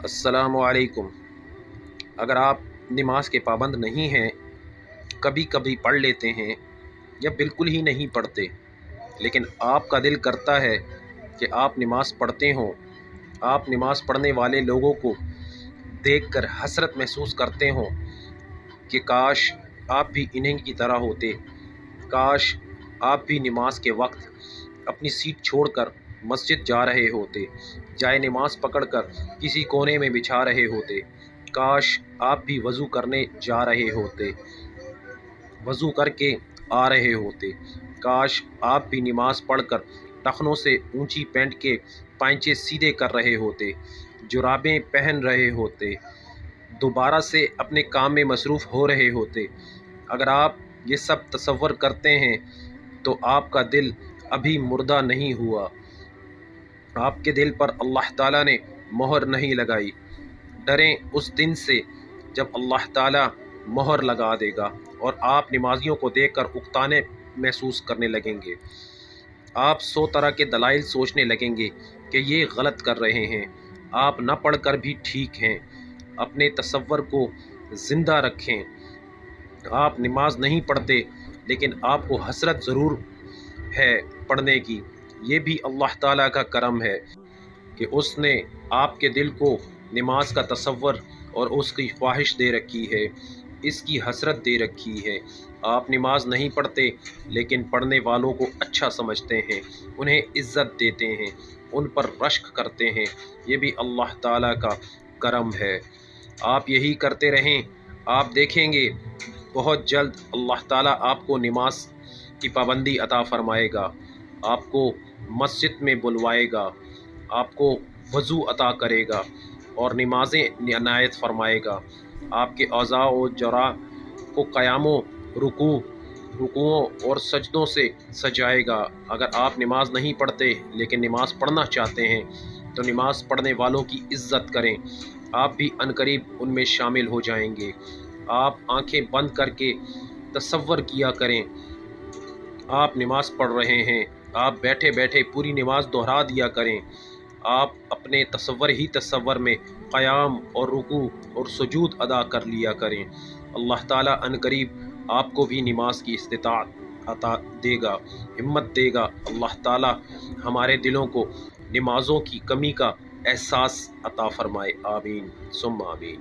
السلام علیکم۔ اگر آپ نماز کے پابند نہیں ہیں، کبھی کبھی پڑھ لیتے ہیں یا بالکل ہی نہیں پڑھتے، لیکن آپ کا دل کرتا ہے کہ آپ نماز پڑھتے ہوں، آپ نماز پڑھنے والے لوگوں کو دیکھ کر حسرت محسوس کرتے ہوں کہ کاش آپ بھی انہیں کی طرح ہوتے، کاش آپ بھی نماز کے وقت اپنی سیٹ چھوڑ کر مسجد جا رہے ہوتے، جائے نماز پکڑ کر کسی کونے میں بچھا رہے ہوتے، کاش آپ بھی وضو کرنے جا رہے ہوتے، وضو کر کے آ رہے ہوتے، کاش آپ بھی نماز پڑھ کر ٹخنوں سے اونچی پینٹ کے پائنچے سیدھے کر رہے ہوتے، جرابیں پہن رہے ہوتے، دوبارہ سے اپنے کام میں مصروف ہو رہے ہوتے۔ اگر آپ یہ سب تصور کرتے ہیں تو آپ کا دل ابھی مردہ نہیں ہوا، آپ کے دل پر اللہ تعالیٰ نے مہر نہیں لگائی۔ ڈریں اس دن سے جب اللہ تعالیٰ مہر لگا دے گا اور آپ نمازیوں کو دیکھ کر اکتانے محسوس کرنے لگیں گے۔ آپ 100 طرح کے دلائل سوچنے لگیں گے کہ یہ غلط کر رہے ہیں، آپ نہ پڑھ کر بھی ٹھیک ہیں۔ اپنے تصور کو زندہ رکھیں۔ آپ نماز نہیں پڑھتے، لیکن آپ کو حسرت ضرور ہے پڑھنے کی۔ یہ بھی اللہ تعالیٰ کا کرم ہے کہ اس نے آپ کے دل کو نماز کا تصور اور اس کی خواہش دے رکھی ہے، اس کی حسرت دے رکھی ہے۔ آپ نماز نہیں پڑھتے، لیکن پڑھنے والوں کو اچھا سمجھتے ہیں، انہیں عزت دیتے ہیں، ان پر رشک کرتے ہیں۔ یہ بھی اللہ تعالیٰ کا کرم ہے۔ آپ یہی کرتے رہیں، آپ دیکھیں گے بہت جلد اللہ تعالیٰ آپ کو نماز کی پابندی عطا فرمائے گا، آپ کو مسجد میں بلوائے گا، آپ کو وضو عطا کرے گا اور نمازیں عنایت فرمائے گا۔ آپ کے اعضاء و جراح کو قیاموں، رکوعوں اور سجدوں سے سجائے گا۔ اگر آپ نماز نہیں پڑھتے لیکن نماز پڑھنا چاہتے ہیں تو نماز پڑھنے والوں کی عزت کریں، آپ بھی عنقریب ان میں شامل ہو جائیں گے۔ آپ آنکھیں بند کر کے تصور کیا کریں آپ نماز پڑھ رہے ہیں، آپ بیٹھے بیٹھے پوری نماز دہرا دیا کریں، آپ اپنے تصور میں قیام اور رکوع اور سجود ادا کر لیا کریں۔ اللہ تعالیٰ عنقریب آپ کو بھی نماز کی استطاعت عطا دے گا، ہمت دے گا۔ اللہ تعالیٰ ہمارے دلوں کو نمازوں کی کمی کا احساس عطا فرمائے۔ آمین ثم آمین۔